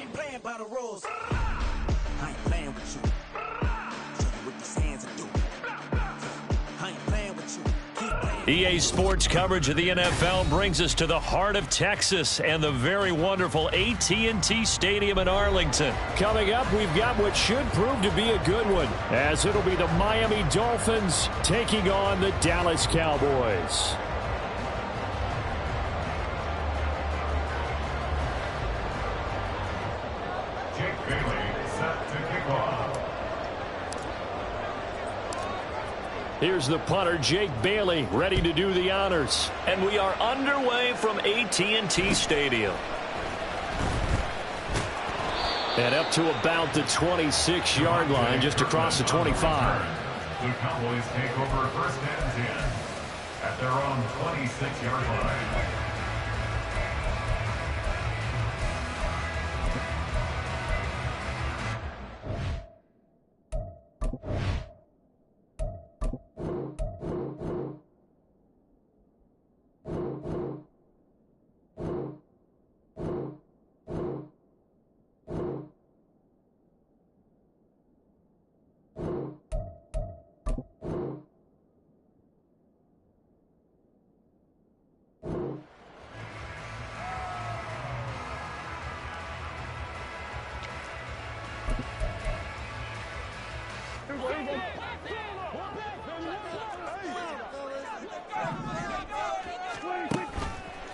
ain't playing by the rules. I ain't playing with you. Show you what these hands are doing. I ain't playing with you. EA Sports coverage of the NFL brings us to the heart of Texas and the very wonderful AT&T Stadium in Arlington. Coming up, we've got what should prove to be a good one, as it'll be the Miami Dolphins taking on the Dallas Cowboys. Here's the punter, Jake Bailey, ready to do the honors. And we are underway from AT&T Stadium. And up to about the 26-yard line, just across the 25. The Cowboys take over first and 10 at their own 26-yard line.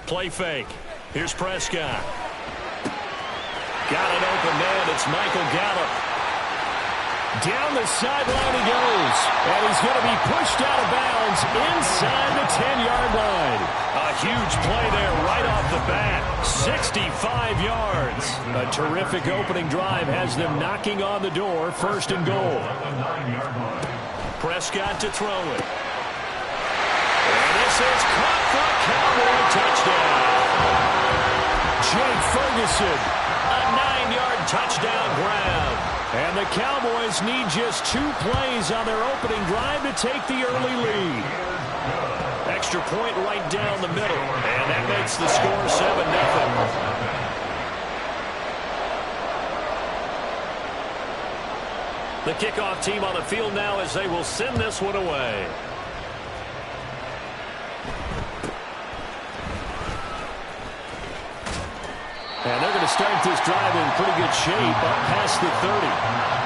Play fake. Here's Prescott. Got an open man. It's Michael Gallup. Down the sideline he goes. And he's going to be pushed out of bounds inside the 10-yard line. A huge play there right off the bat. 65 yards. A terrific opening drive has them knocking on the door. First and goal. Prescott to throw it. And this is caught for a Cowboy touchdown. Jake Ferguson. A 9-yard touchdown grab. And the Cowboys need just 2 plays on their opening drive to take the early lead. Extra point right down the middle. And that makes the score 7-0. The kickoff team on the field now as they will send this one away. And they're going to start this drive in pretty good shape up past the 30.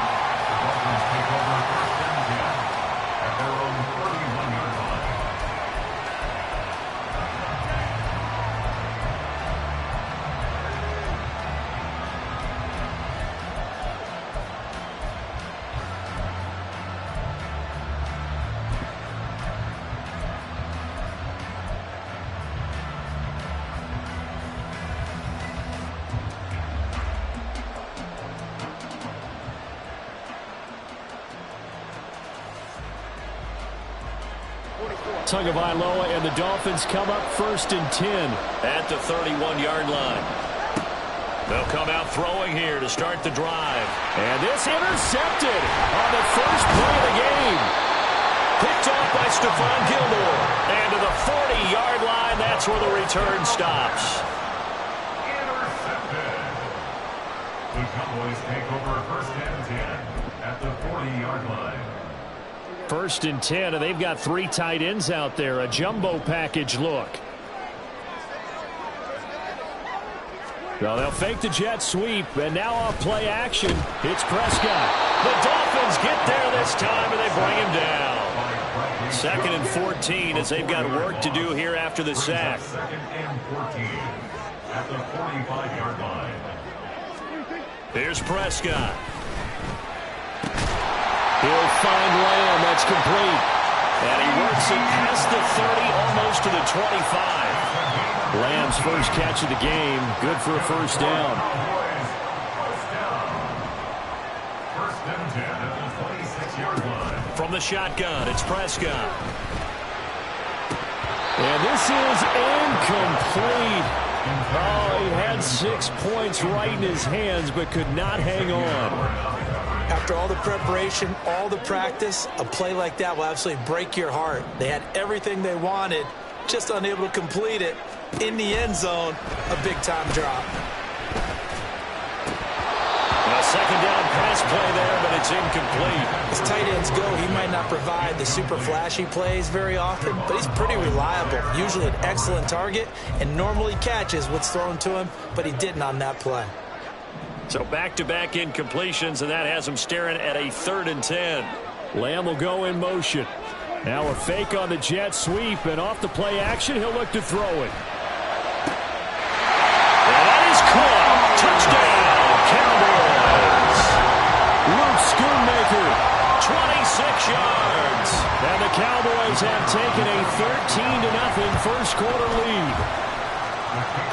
Tagovailoa and the Dolphins come up first and 10 at the 31-yard line. They'll come out throwing here to start the drive. And this intercepted on the first play of the game. Picked off by Stephon Gilmore. And to the 40-yard line, that's where the return stops. Intercepted. The Cowboys take over first and 10 at the 40-yard line. First and 10, and they've got 3 tight ends out there. A jumbo package look. Well, they'll fake the jet sweep, and now off play action, it's Prescott. The Dolphins get there this time, and they bring him down. Second and 14 as they've got work to do here after the sack. Second and 14 at the 45-yard line. Here's Prescott. He'll find Lamb. That's complete. And he works it past the 30, almost to the 25. Lamb's first catch of the game. Good for a first down. First and 10 at the 26-yard line. From the shotgun, it's Prescott. And this is incomplete. Oh, he had 6 points right in his hands, but could not hang on. After all the preparation, all the practice, a play like that will absolutely break your heart. They had everything they wanted, just unable to complete it. In the end zone, a big-time drop. incomplete. As tight ends go, he might not provide the super flashy plays very often, but he's pretty reliable. Usually an excellent target and normally catches what's thrown to him, but he didn't on that play. So back-to-back incompletions, and that has him staring at a 3rd and 10. Lamb will go in motion. Now a fake on the jet sweep, and off the play action, he'll look to throw it. And that is caught. Touchdown, Cowboys. Luke Schoonmaker. 26 yards. And the Cowboys have taken a 13-0 first quarter lead.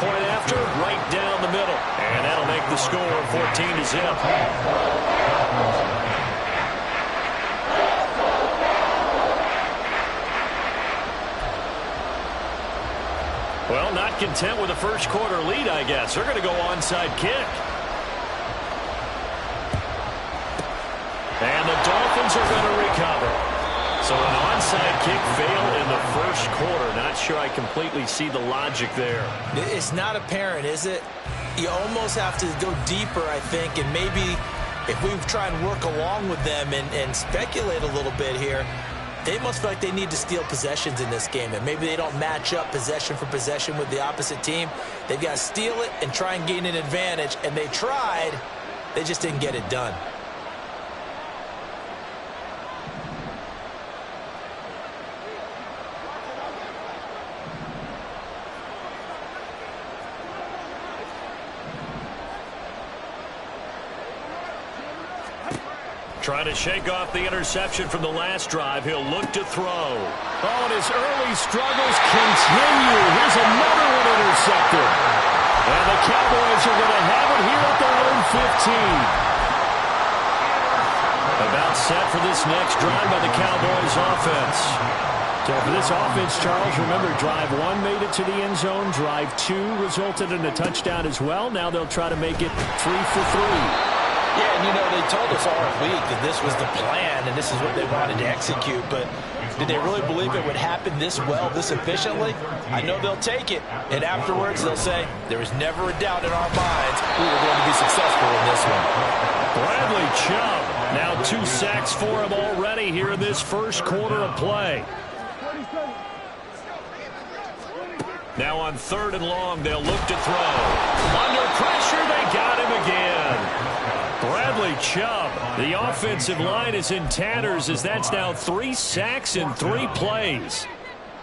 Point after, right down the middle. And that'll make the score 14-0. Well, not content with a first quarter lead, I guess. They're going to go onside kick. And the Dolphins are going to recover. So an onside kick fail in the first quarter. Not sure I completely see the logic there. It's not apparent, is it? You almost have to go deeper, I think, and maybe if we try and work along with them and speculate a little bit here, they must feel like they need to steal possessions in this game, and maybe they don't match up possession for possession with the opposite team. They've got to steal it and try and gain an advantage, and they tried. They just didn't get it done. Trying to shake off the interception from the last drive. He'll look to throw. Oh, and his early struggles continue. Here's another one intercepted. And the Cowboys are going to have it here at their own 15. About set for this next drive by the Cowboys offense. So for this offense, Charles, remember, drive 1 made it to the end zone. Drive 2 resulted in a touchdown as well. Now they'll try to make it 3 for 3. Yeah, and you know, they told us all week that this was the plan and this is what they wanted to execute, but did they really believe it would happen this well, this efficiently? I know they'll take it, and afterwards they'll say, there was never a doubt in our minds we were going to be successful in this one. Bradley Chubb, now 2 sacks for him already here in this first quarter of play. Now on 3rd and long, they'll look to throw. Under pressure, they got him again. Bradley Chubb, the offensive line is in tatters as that's now 3 sacks in 3 plays.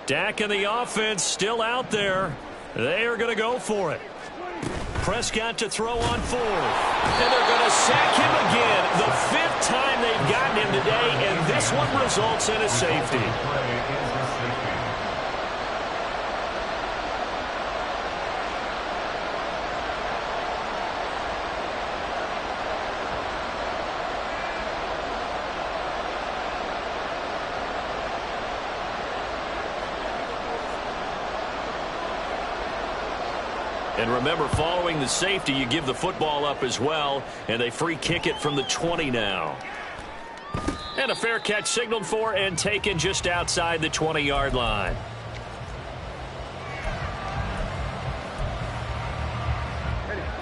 Dak and the offense still out there. They are going to go for it. Prescott to throw on 4th. And they're going to sack him again. The 5th time they've gotten him today, and this one results in a safety. And remember, following the safety, you give the football up as well, and they free kick it from the 20 now. And a fair catch signaled for and taken just outside the 20-yard line.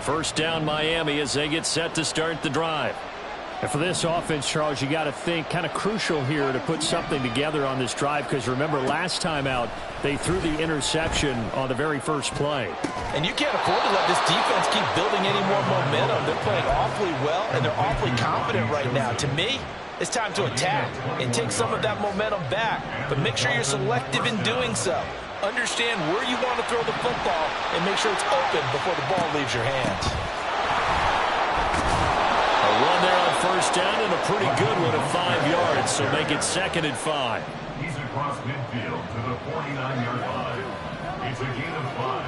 First down, Miami, as they get set to start the drive. And for this offense, Charles, you got to think kind of crucial here to put something together on this drive, because remember, last time out, they threw the interception on the very first play. And you can't afford to let this defense keep building any more momentum. They're playing awfully well, and they're awfully confident right now. To me, it's time to attack and take some of that momentum back, but make sure you're selective in doing so. Understand where you want to throw the football and make sure it's open before the ball leaves your hands. A run there on first down, and a pretty good one at 5 yards, so make it 2nd and 5. He's across midfield to the 49-yard line. It's a gain of 5.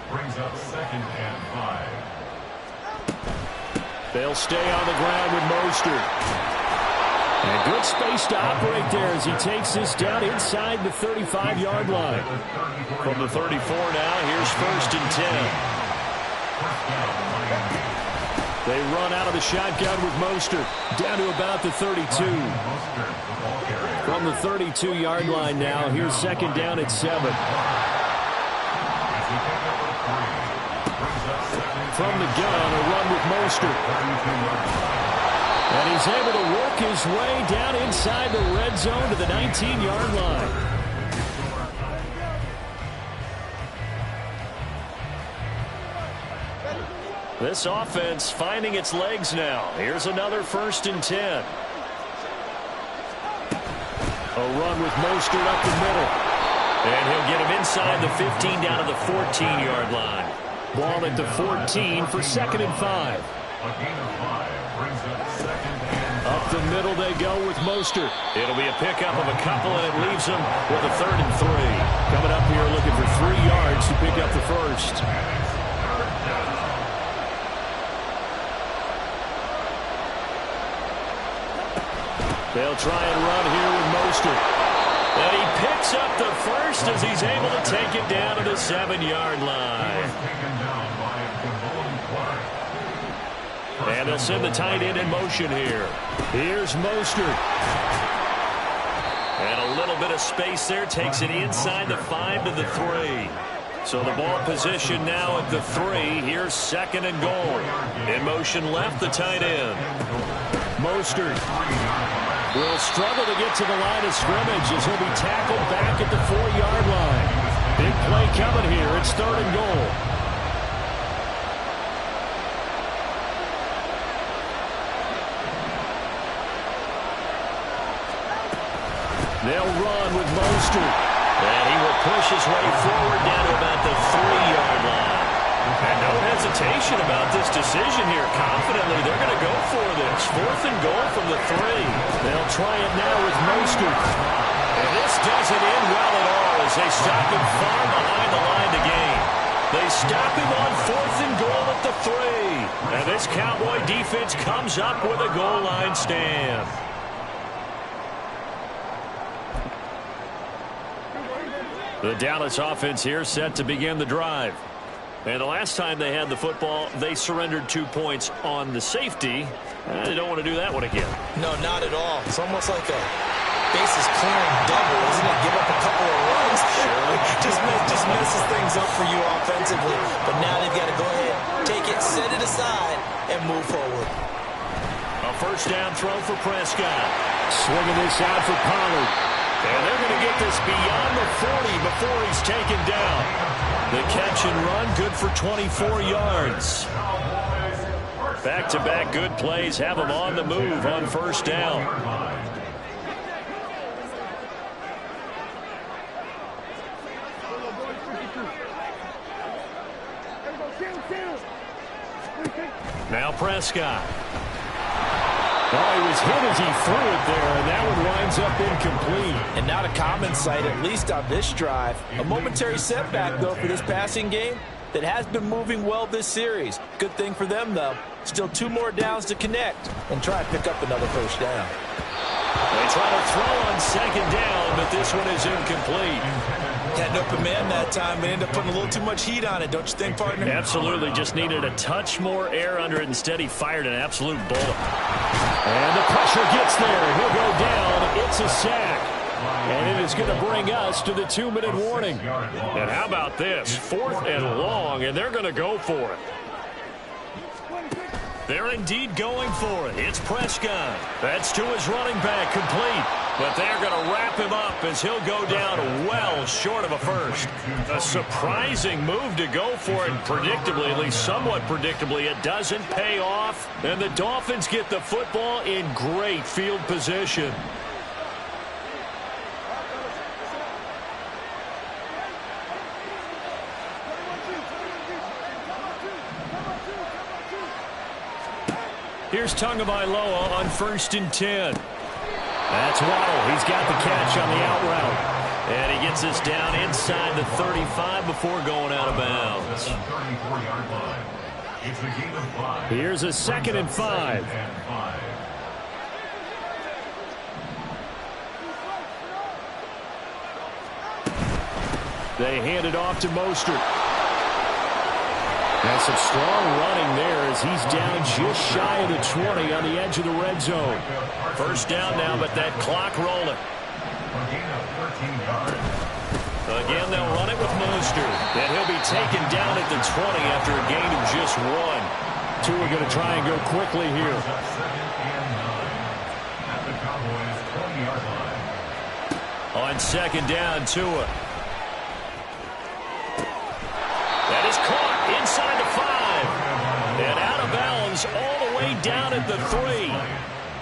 Brings up 2nd and 5. They'll stay on the ground with Mostert. And good space to operate there as he takes this down inside the 35-yard line. From the 34 now, here's 1st and 10. They run out of the shotgun with Mostert down to about the 32. From the 32-yard line now, here's 2nd down at 7. From the gun, a run with Mostert. And he's able to work his way down inside the red zone to the 19-yard line. This offense finding its legs now. Here's another 1st and 10. A run with Mostert up the middle. And he'll get him inside the 15 down to the 14-yard line. Ball at the 14 for 2nd and 5. A gain of 5 brings up 2nd and 5. Up the middle they go with Mostert. It'll be a pickup of a couple, and it leaves them with a 3rd and 3. Coming up here looking for 3 yards to pick up the first. They'll try and run here with Mostert. And he picks up the first as he's able to take it down to the 7-yard line. And they'll send the tight end in motion here. Here's Mostert. And a little bit of space there takes it inside the 5 to the 3. So the ball position now at the 3. Here's 2nd and goal. In motion left, the tight end. Mostert will struggle to get to the line of scrimmage as he'll be tackled back at the 4-yard line. Big play coming here. It's 3rd and goal. They'll run with Mostert. And he will push his way forward down to about the 3-yard line. And no hesitation about this decision here. Confidently, they're going to go for this. 4th and goal from the 3. They'll try it now with Mostert. And this doesn't end well at all as they stop him far behind the line to gain. They stop him on 4th and goal at the 3. And this Cowboy defense comes up with a goal line stand. The Dallas offense here set to begin the drive. And the last time they had the football, they surrendered 2 points on the safety. They don't want to do that one again. No, not at all. It's almost like a bases clearing double, isn't it? Give up a couple of runs. just messes things up for you offensively. But now they've got to go ahead, take it, set it aside, and move forward. A 1st down throw for Prescott. Swinging this out for Pollard. And they're going to get this beyond the 40 before he's taken down. The catch and run, good for 24 yards. Back-to-back good plays have him on the move on 1st down. Now Prescott. Oh, he was hit as he threw it there, and that one winds up incomplete. And not a common sight, at least on this drive. A momentary setback, though, for this passing game that has been moving well this series. Good thing for them, though. Still 2 more downs to connect and try and pick up another 1st down. They try to throw on 2nd down, but this one is incomplete. Had an open man that time, but ended up putting a little too much heat on it, don't you think, partner? Absolutely. Just needed a touch more air under it. Instead, he fired an absolute bullet. And the pressure gets there. He'll go down. It's a sack. And it is going to bring us to the 2-minute warning. And how about this? 4th and long, and they're going to go for it. They're indeed going for it. It's Prescott. That's to his running back, complete. But they're going to wrap him up as he'll go down well short of a 1st. A surprising move to go for it. Predictably, at least somewhat predictably, it doesn't pay off. And the Dolphins get the football in great field position. Here's Tagovailoa on 1st and 10. That's Waddle. He's got the catch on the out route. And he gets us down inside the 35 before going out of bounds. Here's a 2nd and 5. They hand it off to Mostert. And some strong running there as he's down just shy of the 20 on the edge of the red zone. 1st down now, but that clock rolling. Again, they'll run it with Mostert. And he'll be taken down at the 20 after a gain of just 1. Tua going to try and go quickly here. At the Cowboys' 20-yard line. On second down, Tua. That is caught inside the 5. And out of bounds all the way down at the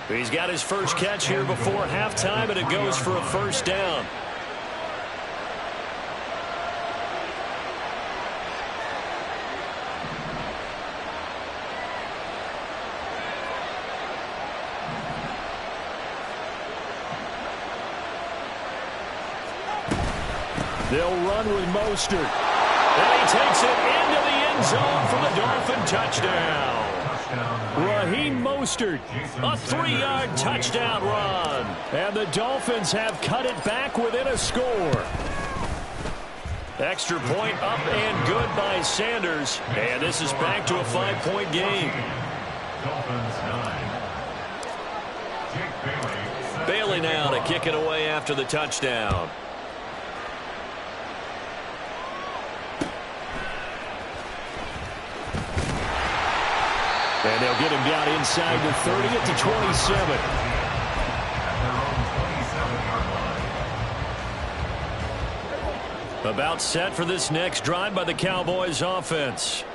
3. He's got his first catch here before halftime, and it goes for a first down. They'll run with Mostert. And he takes it into the end zone for the Dolphin touchdown. Raheem Mostert, a 3-yard touchdown run. And the Dolphins have cut it back within a score. Extra point up and good by Sanders. And this is back to a 5-point game. Dolphins 9. Bailey now to kick it away after the touchdown. And they'll get him down inside the 30 at the 27. About set for this next drive by the Cowboys offense.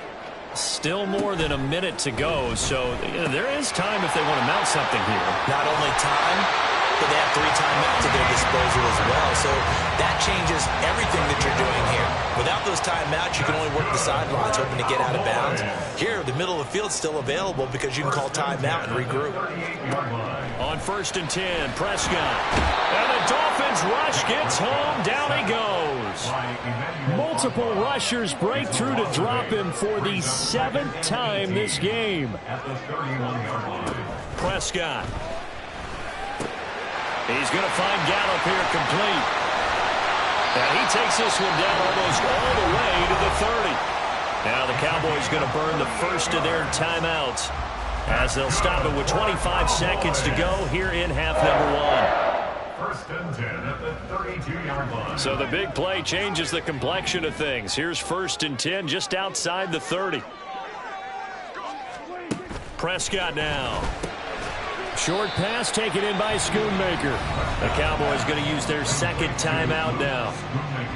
Still more than a minute to go, so there is time if they want to mount something here. Not only time, but they have 3 timeouts at their disposal as well. So that changes everything that you're doing here. Without those timeouts, you can only work the sidelines, hoping to get out of bounds. Here, the middle of the field is still available because you can call timeout and regroup. On 1st and 10, Prescott. And the Dolphins rush gets home. Down he goes. Multiple rushers break through to drop him for the 7th time this game. Prescott. He's going to find Gallup here complete. And he takes this one down almost all the way to the 30. Now the Cowboys going to burn the first of their timeouts as they'll stop it with 25 seconds to go here in half number 1. 1st and 10 at the 32-yard line. So the big play changes the complexion of things. Here's 1st and 10 just outside the 30. Prescott now. Short pass taken in by Schoonmaker. The Cowboys going to use their second timeout now.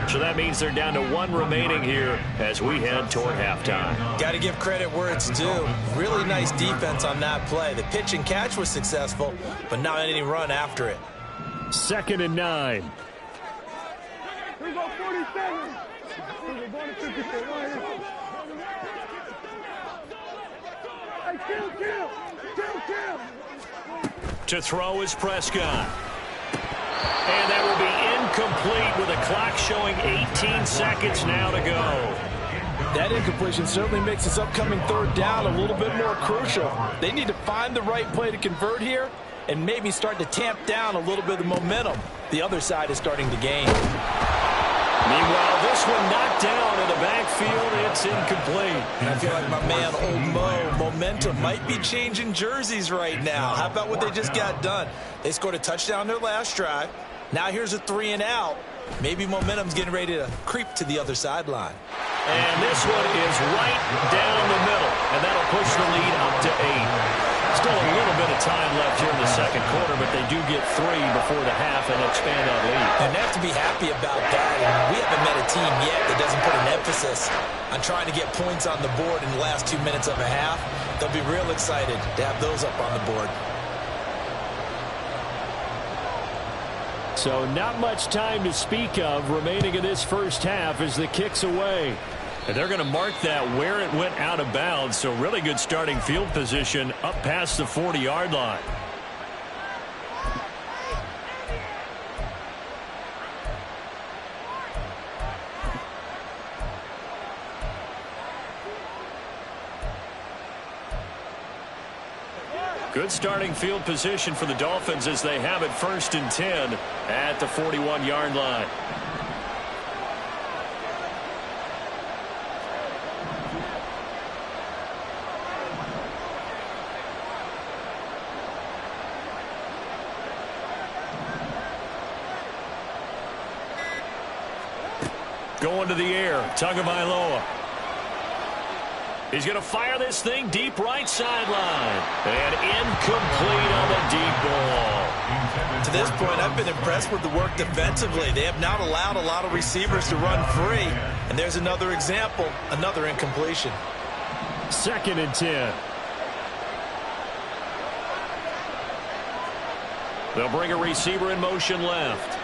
So that means they're down to 1 remaining here as we head toward halftime. Got to give credit where it's due. Really nice defense on that play. The pitch and catch was successful, but not any run after it. 2nd and 9. Here we go, 47. Hey, kill. To throw is Prescott. And that will be incomplete with a clock showing 18 seconds now to go. That incompletion certainly makes this upcoming 3rd down a little bit more crucial. They need to find the right play to convert here and maybe start to tamp down a little bit of momentum. The other side is starting to gain. Meanwhile, this one knocked down in the backfield. It's incomplete. And I feel like my man, Old Mo, momentum might be changing jerseys right now. How about what they just got done? They scored a touchdown their last drive. Now here's a 3 and out. Maybe momentum's getting ready to creep to the other sideline. And this one is right down the middle. And that'll push the lead up to 8. Still a little bit of time left here in the second quarter, but they do get 3 before the half and expand that lead. And they have to be happy about that. And we haven't met a team yet that doesn't put an emphasis on trying to get points on the board in the last 2 minutes of a half. They'll be real excited to have those up on the board. So not much time to speak of remaining in this first half as the kick's away. And they're going to mark that where it went out of bounds. So really good starting field position up past the 40-yard line. Good starting field position for the Dolphins as they have it 1st and 10 at the 41-yard line. Going to the air, Tagovailoa. He's going to fire this thing deep right sideline. And incomplete on the deep ball. To this point, I've been impressed with the work defensively. They have not allowed a lot of receivers to run free. And there's another example, another incompletion. 2nd and 10. They'll bring a receiver in motion left.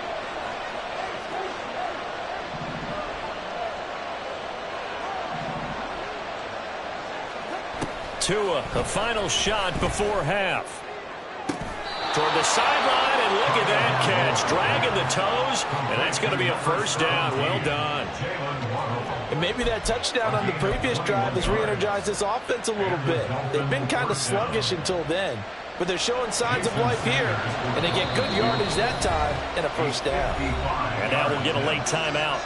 Tua, a final shot before half. Toward the sideline, and look at that catch. Dragging the toes, and that's going to be a first down. Well done. And maybe that touchdown on the previous drive has re-energized this offense a little bit. They've been kind of sluggish until then, but they're showing signs of life here, and they get good yardage that time and a first down. And now we'll get a late timeout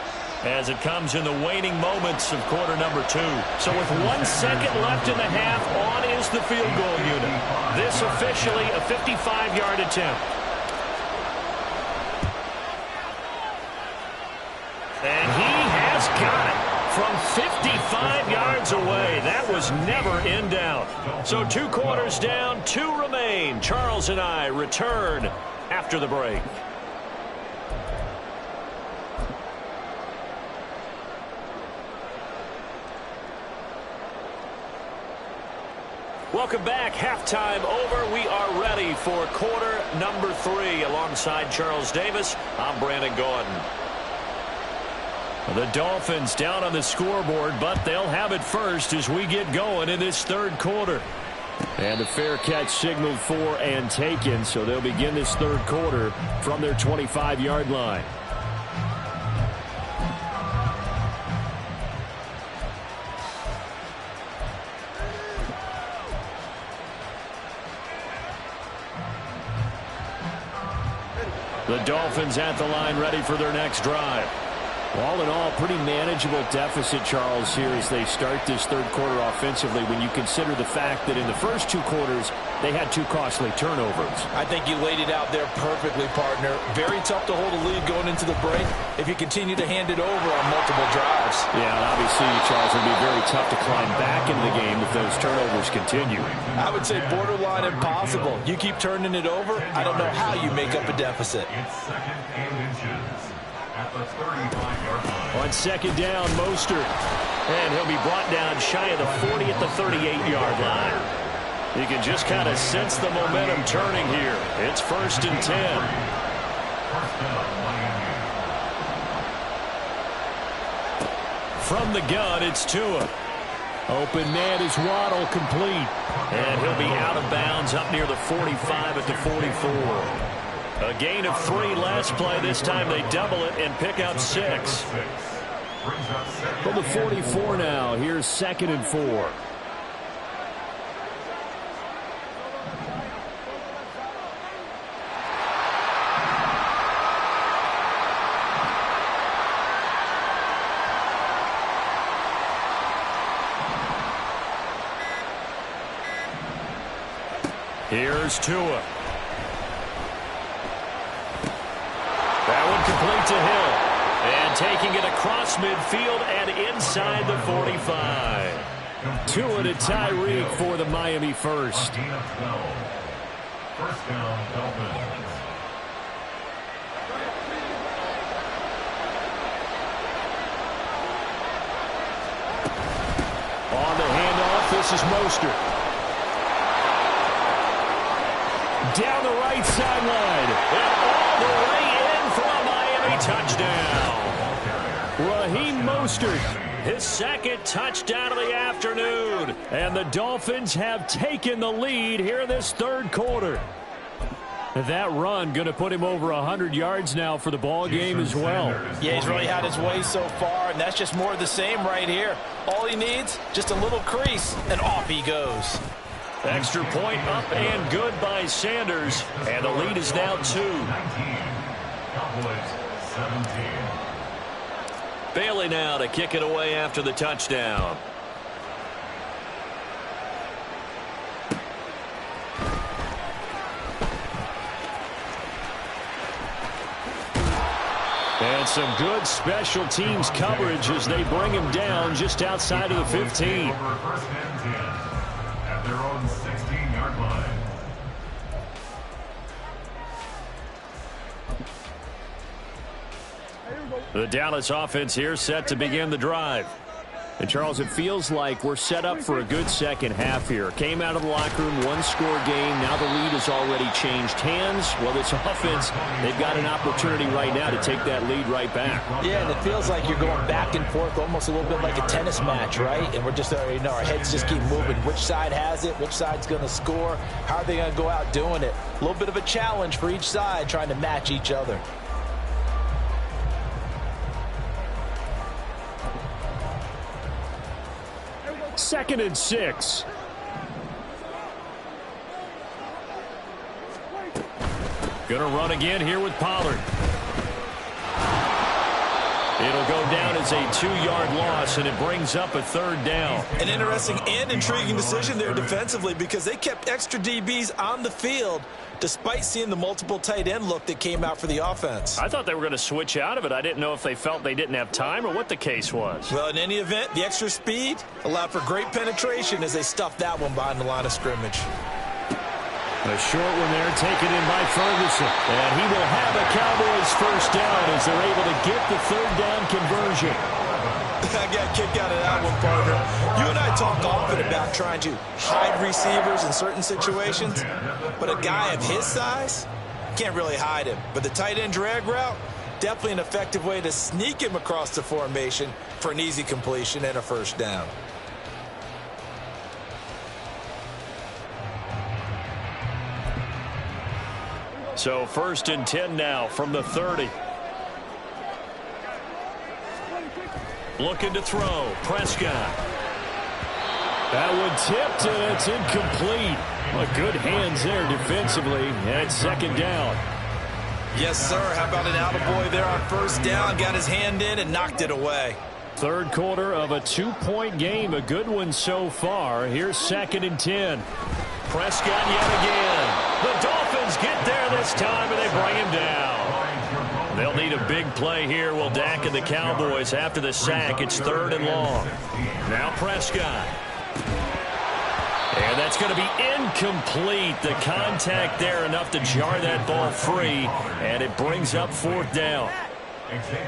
as it comes in the waning moments of quarter number 2. So with 1 second left in the half, on is the field goal unit. This officially a 55-yard attempt. And he has got it from 55 yards away. That was never in doubt. So 2 quarters down, 2 remain. Charles and I return after the break. Welcome back. Halftime over. We are ready for quarter number 3. Alongside Charles Davis, I'm Brandon Gordon. The Dolphins down on the scoreboard, but they'll have it first as we get going in this 3rd quarter. And the fair catch signaled for and taken, so they'll begin this 3rd quarter from their 25-yard line. The Dolphins at the line ready for their next drive. All in all, pretty manageable deficit, Charles, here as they start this 3rd quarter offensively when you consider the fact that in the first 2 quarters, they had 2 costly turnovers. I think you laid it out there perfectly, partner. Very tough to hold a lead going into the break if you continue to hand it over on multiple drives. Yeah, and obviously, Charles, it would be very tough to climb back into the game if those turnovers continue. I would say borderline impossible. You keep turning it over, I don't know how you make up a deficit. It's 2nd and inches at the 35-yard line. On 2nd down, Mostert. And he'll be brought down shy of the 40 at the 38-yard line. You can just kind of sense the momentum turning here. It's 1st and 10. First down, Miami. From the gun, it's Tua. Open man is Waddle, complete. And he'll be out of bounds up near the 45 at the 44. A gain of 3 last play. This time they double it and pick up 6. From the 44 now, here's 2nd and 4. Here's Tua. That one complete to Hill. And taking it across midfield and inside the 45. Tua to Tyreek for the Miami first. First down, Dolphins. On the handoff, this is Mostert. Down the right sideline. And all the way in for a Miami touchdown. Raheem Mostert, his 2nd touchdown of the afternoon. And the Dolphins have taken the lead here in this 3rd quarter. That run going to put him over 100 yards now for the ball game as well. Yeah, he's really had his way so far, and that's just more of the same right here. All he needs, just a little crease, and off he goes. Extra point up and good by Sanders. And the lead is now 2. 19. Cowboys 17. Bailey now to kick it away after the touchdown. And And some good special teams coverage as they bring him down just outside of the 15. First and 10 at their own 16-yard line. The Dallas offense here set to begin the drive. And, Charles, it feels like we're set up for a good second half here. Came out of the locker room, one-score game. Now the lead has already changed hands. Well, this offense, they've got an opportunity right now to take that lead right back. Yeah, and it feels like you're going back and forth almost a little bit like a tennis match, right? And we're just, our heads just keep moving. Which side has it? Which side's going to score? How are they going to go out doing it? A little bit of a challenge for each side trying to match each other. Second and 6. Going to run again here with Pollard. It'll go down as a 2-yard loss, and it brings up a third down. An interesting and intriguing decision there defensively because they kept extra DBs on the field despite seeing the multiple tight end look that came out for the offense. I thought they were going to switch out of it. I didn't know if they felt they didn't have time or what the case was. Well, in any event, the extra speed allowed for great penetration as they stuffed that one behind the line of scrimmage. A short one there taken in by Ferguson. And he will have a Cowboys first down as they're able to get the third down conversion. I got a kick out of that one, partner. You and I talk often about trying to hide receivers in certain situations, but a guy of his size can't really hide him. But the tight end drag route, definitely an effective way to sneak him across the formation for an easy completion and a first down. So first and 10 now from the 30. Looking to throw. Prescott. That one tipped, and it's incomplete. Well, good hands there defensively, and it's second down. Yes, sir. How about an attaboy there on first down? Got his hand in and knocked it away. Third quarter of a 2-point game. A good one so far. Here's second and 10. Prescott yet again. The Dolphins get there this time, and they bring him down. They'll need a big play here. Will Dak and the Cowboys after the sack. It's third and long. Now Prescott. And that's going to be incomplete. The contact there enough to jar that ball free, and it brings up fourth down.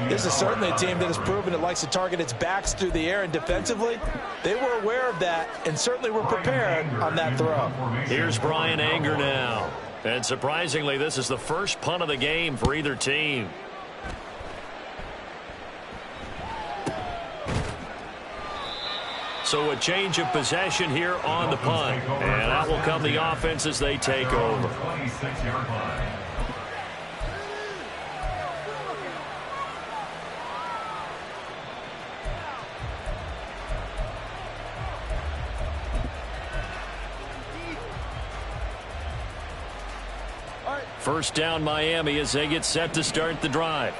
This is certainly a team that has proven it likes to target its backs through the air, and defensively, they were aware of that and certainly were prepared on that throw. Here's Brian Anger now. And surprisingly, this is the first punt of the game for either team. So a change of possession here on the punt. And out will come the offense as they take over. First down Miami as they get set to start the drive.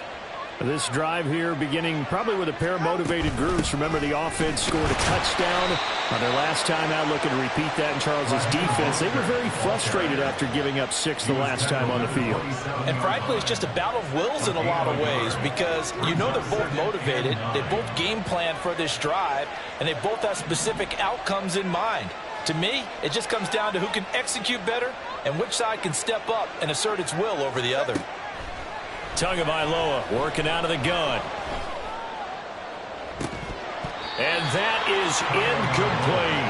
This drive here beginning probably with a pair of motivated groups. Remember, the offense scored a touchdown on their last time out, looking to repeat that in Charles's defense. They were very frustrated after giving up 6 the last time on the field. And frankly, it's just a battle of wills in a lot of ways because you know they're both motivated. They both game plan for this drive, and they both have specific outcomes in mind. To me, it just comes down to who can execute better and which side can step up and assert its will over the other. Tagovailoa working out of the gun. And that is incomplete.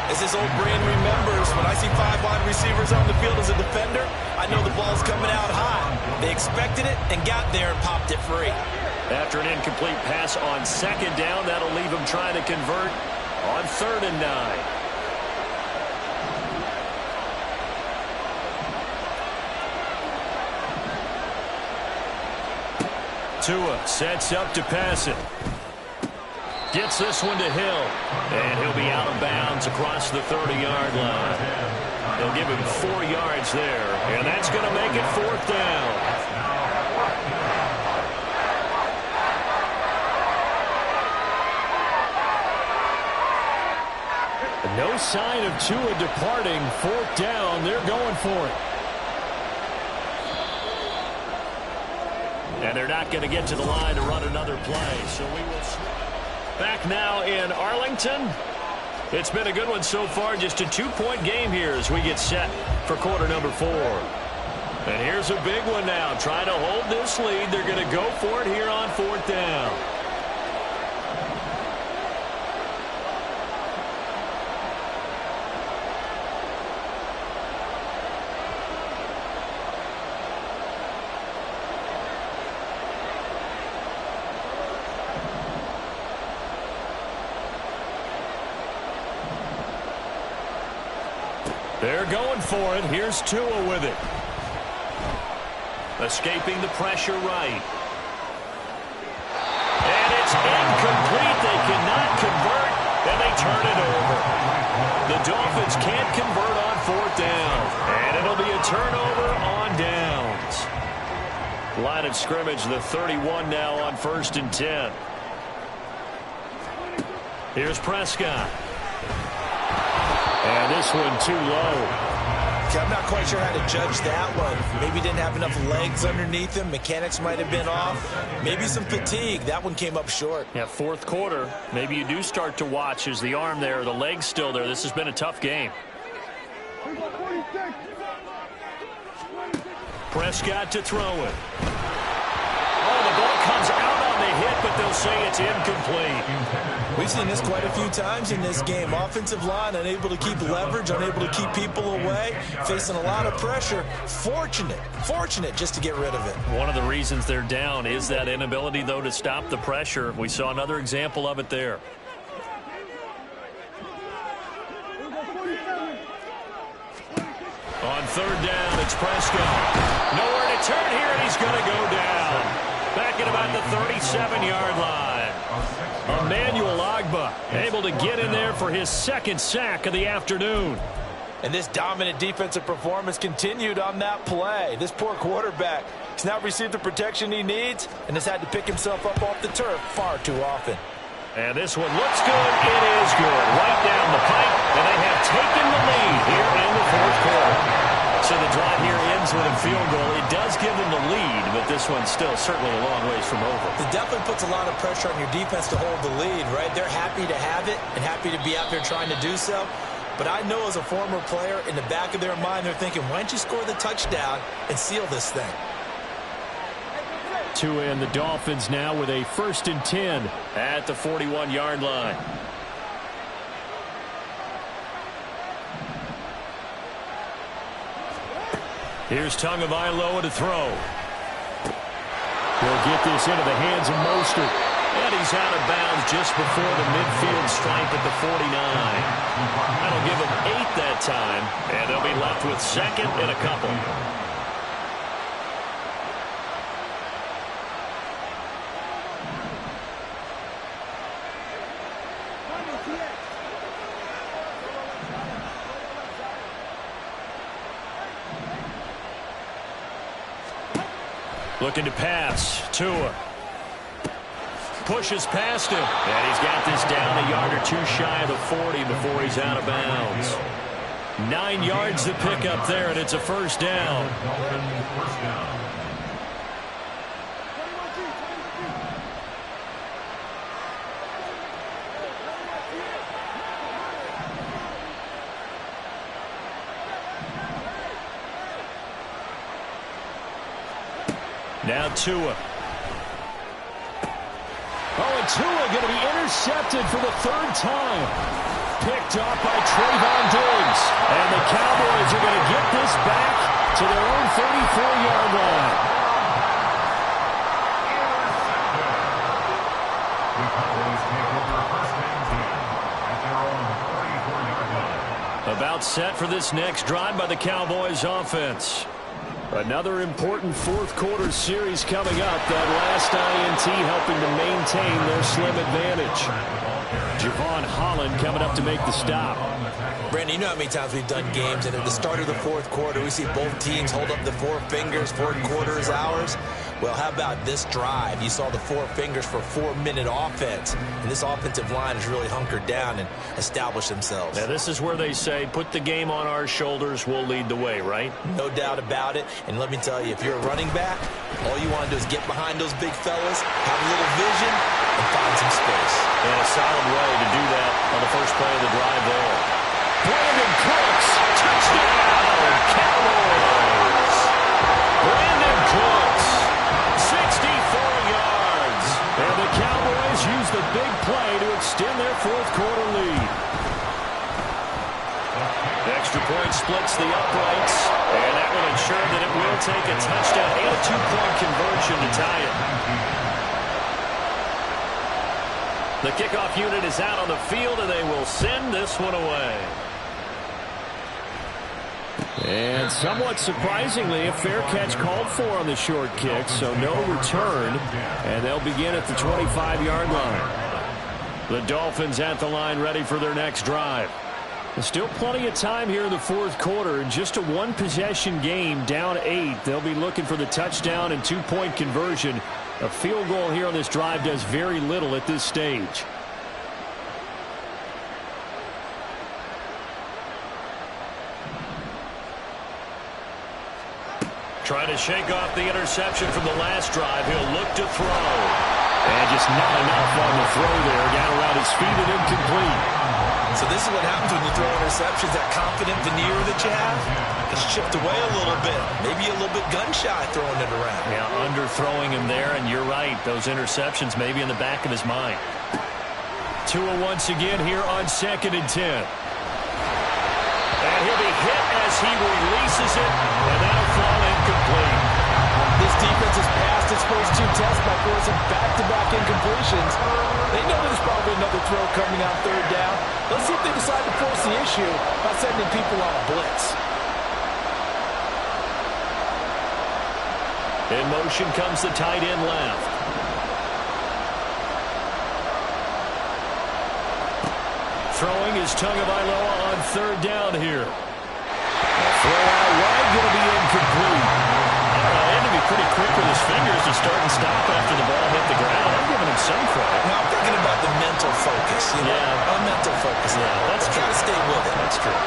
As his old brain remembers, when I see 5 wide receivers on the field as a defender, I know the ball's coming out high. They expected it and got there and popped it free. After an incomplete pass on second down, that'll leave him trying to convert on 3rd and 9. Tua sets up to pass it. Gets this one to Hill. And he'll be out of bounds across the 30-yard line. They'll give him 4 yards there. And that's going to make it 4th down. No sign of Tua departing. 4th down. They're going for it. And they're not going to get to the line to run another play. So we will back now in Arlington. It's been a good one so far. Just a 2-point game here as we get set for quarter number 4. And here's a big one now. Trying to hold this lead. They're going to go for it here on 4th down. They're going for it. Here's Tua with it. Escaping the pressure right. And it's incomplete. They cannot convert, and they turn it over. The Dolphins can't convert on 4th down. And it'll be a turnover on downs. Line of scrimmage, the 31 now on 1st and 10. Here's Prescott. And this one too low. I'm not quite sure how to judge that one. Maybe didn't have enough legs underneath him. Mechanics might have been off. Maybe some fatigue. That one came up short. Yeah, 4th quarter. Maybe you do start to watch. Is the arm there, the leg's still there? This has been a tough game. Prescott to throw it. Oh, the ball comes out on the hit, but they'll say it's incomplete. We've seen this quite a few times in this game. Offensive line unable to keep leverage, unable to keep people away, facing a lot of pressure. Fortunate just to get rid of it. One of the reasons they're down is that inability, though, to stop the pressure. We saw another example of it there. On 3rd down, it's Prescott. Nowhere to turn here, and he's going to go down. Back at about the 37-yard line. Emmanuel Ogbah able to get in there for his 2nd sack of the afternoon. And this dominant defensive performance continued on that play. This poor quarterback has not received the protection he needs and has had to pick himself up off the turf far too often. And this one looks good. It is good. Right down the pipe, and they have taken the lead here in the 4th quarter. So the drive here ends with a field goal. It does give them the lead, but this one's still certainly a long ways from over. It definitely puts a lot of pressure on your defense to hold the lead, right? They're happy to have it and happy to be out there trying to do so. But I know as a former player, in the back of their mind, they're thinking, why don't you score the touchdown and seal this thing? Tua and the Dolphins now with a 1st and 10 at the 41-yard line. Here's Tagovailoa to throw. He'll get this into the hands of Mostert. And he's out of bounds just before the midfield stripe at the 49. That'll give him 8 that time, and they'll be left with 2nd and a couple. Looking to pass. Tua pushes past him. And he's got this down a yard or 2 shy of the 40 before he's out of bounds. 9 yards to pick up there, and it's a 1st down. Now Tua. Oh, and Tua going to be intercepted for the 3rd time. Picked off by Trayvon Diggs. And the Cowboys are going to get this back to their own 34-yard line. The Cowboys take over 1st and 10 at their own 34-yard line. About set for this next drive by the Cowboys offense. Another important 4th quarter series coming up. That last INT helping to maintain their slim advantage. Javon Holland coming up to make the stop. Brandon, you know how many times we've done games, and at the start of the fourth quarter, we see both teams hold up the four fingers, fourth quarter is ours. Well, how about this drive? You saw the four fingers for 4-minute offense, and this offensive line has really hunkered down and established themselves. Now, this is where they say, put the game on our shoulders, we'll lead the way, right? No doubt about it, and let me tell you, if you're a running back, all you want to do is get behind those big fellas, have a little vision, and find some space. And a solid way to do that on the first play of the drive there. Brandon Cooks, touchdown, Cowboys! Brandon Cooks, 64 yards. And the Cowboys use the big play to extend their fourth quarter lead. The extra point splits the uprights, and that will ensure that it will take a touchdown and a two-point conversion to tie it. The kickoff unit is out on the field, and they will send this one away. And somewhat surprisingly, a fair catch called for on the short kick, so no return, and they'll begin at the 25-yard line. The Dolphins at the line ready for their next drive. There's still plenty of time here in the fourth quarter. In just a one-possession game, down 8. They'll be looking for the touchdown and two-point conversion. A field goal here on this drive does very little at this stage. Trying to shake off the interception from the last drive. He'll look to throw. And just not enough on the throw there. Got around his feet and incomplete. So this is what happens when you throw interceptions. That confident veneer that you have is chipped away a little bit. Maybe a little bit gun-shy throwing it around. Yeah, underthrowing him there, and you're right. Those interceptions may be in the back of his mind. Tua once again here on 2nd and 10. And he'll be hit as he releases it, and that'll fall incomplete. This defense has passed its first two tests by forcing back-to-back incompletions. They know there's probably another throw coming on third down. Let's see if they decide to force the issue by sending people on a blitz. In motion comes the tight end left. Throwing is Tagovailoa on third down here. Throw out wide, going to be incomplete. I don't know, he had to be pretty quick with his fingers to start and stop after the ball hit the ground. I'm giving him some credit. Now, I'm thinking about the mental focus. You know? Yeah. A mental focus. Yeah, that's true. Try to stay with it. That's true.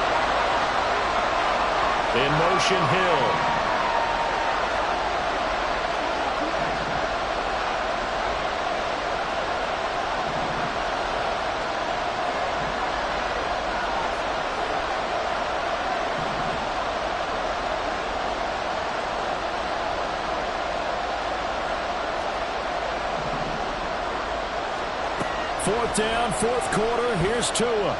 In motion, Hill. Fourth down, fourth quarter. Here's Tua. Able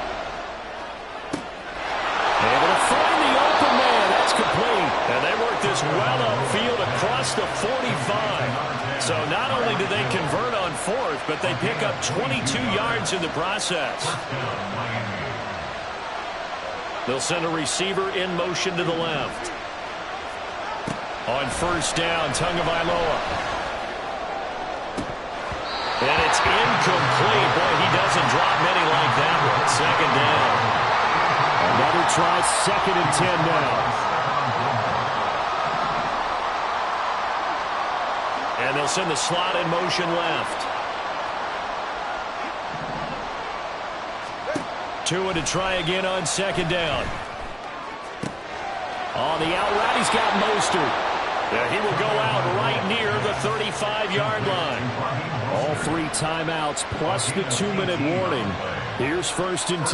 to find the open man. That's complete. And they work this well upfield across the 45. So not only do they convert on fourth, but they pick up 22 yards in the process. They'll send a receiver in motion to the left. On first down, Tagovailoa. And it's incomplete. Boy, he doesn't drop many like that one. Second down. Another try, 2nd and 10 now. And they'll send the slot in motion left. Tua to try again on 2nd down. On the out route, he's got Mostert. Yeah, he will go out right near the 35-yard line. All 3 timeouts plus the 2-minute warning. Here's 1st and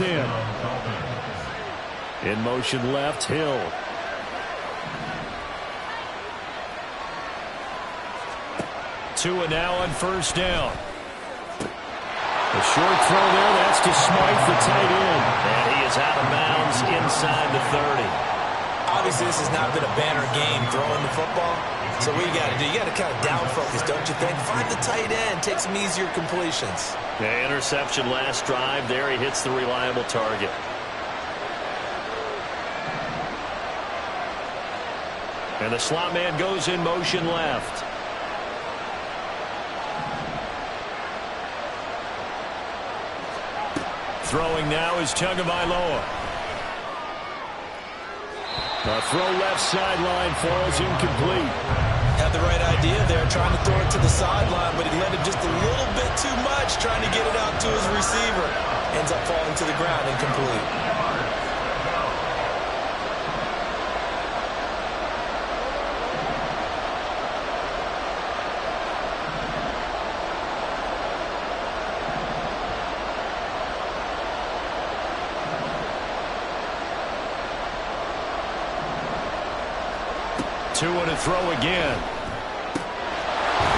10. In motion left, Hill. Tua now on first down. A short throw there, that's to Smythe, the tight end. And he is out of bounds inside the 30. Obviously, this has not been a banner game throwing the football. So what you got to do, you got to kind of down focus, don't you think? Find the tight end, take some easier completions. Yeah, interception last drive. There he hits the reliable target. And the slot man goes in motion left. Throwing now is Tagovailoa. A throw left sideline falls incomplete. Had the right idea there, trying to throw it to the sideline, but he let it just a little bit too much, trying to get it out to his receiver. Ends up falling to the ground, incomplete. Tua to throw again.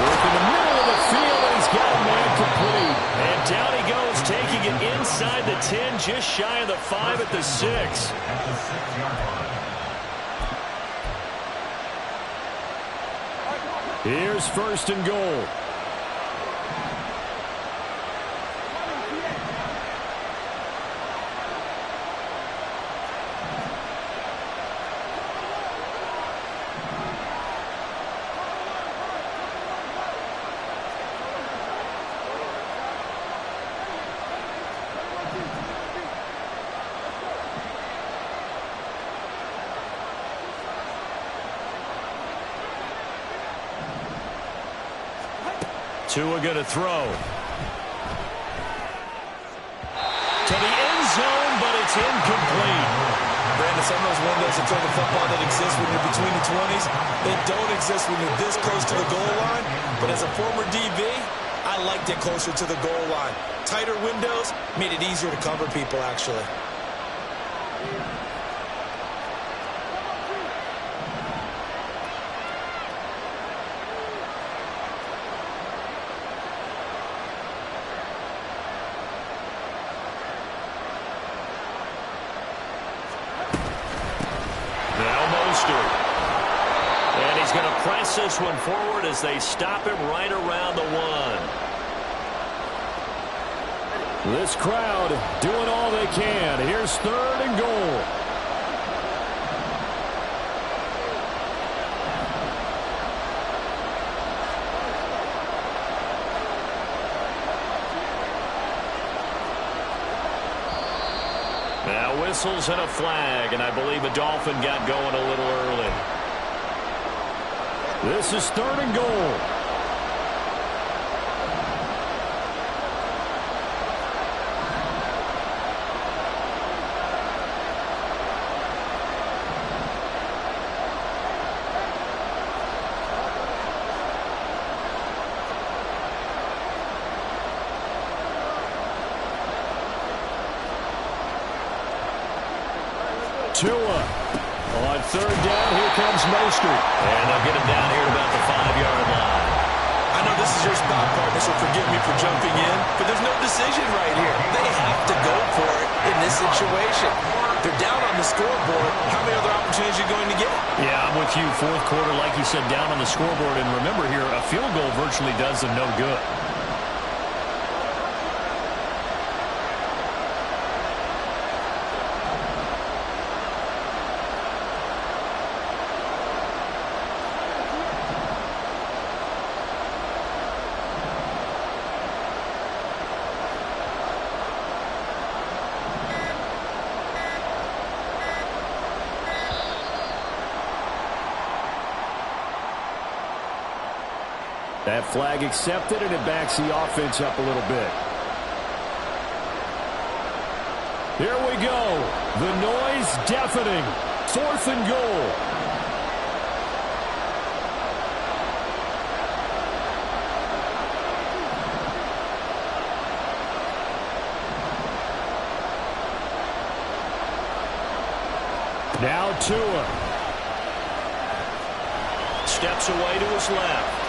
Work in the middle of the field, and he's got a man complete. And down he goes, taking it inside the 10, just shy of the 5 at the 6. At the 6-yard line. Here's first and goal. Tua going to throw. To the end zone, but it's incomplete. Brandon, some of those windows to throw the football that exist when you're between the 20s, they don't exist when you're this close to the goal line. But as a former DB, I liked it closer to the goal line. Tighter windows made it easier to cover people, actually. And he's going to press this one forward as they stop him right around the 1. This crowd doing all they can. Here's third and goal. Now whistles and a flag, and I believe a Dolphin got going a little early. This is third and goal. Tua on third down. Here comes Mostert. And they'll get him down here at about the 5-yard line. I know this is your spot, partner, so forgive me for jumping in, but there's no decision right here. They have to go for it in this situation. They're down on the scoreboard. How many other opportunities are you going to get? Yeah, I'm with you. Fourth quarter, like you said, down on the scoreboard. And remember here, a field goal virtually does them no good. That flag accepted, and it backs the offense up a little bit. Here we go. The noise deafening. Fourth and goal. Now Tua. Steps away to his left.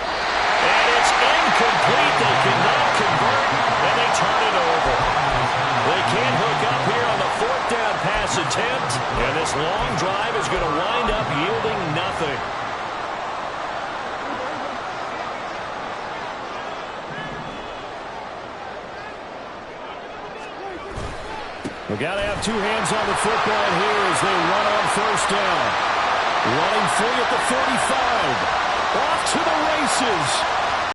And it's incomplete. They cannot convert, and they turn it over. They can't hook up here on the fourth down pass attempt, and this long drive is going to wind up yielding nothing. We've got to have two hands on the football here as they run on first down. Running free at the 45. Off to the races.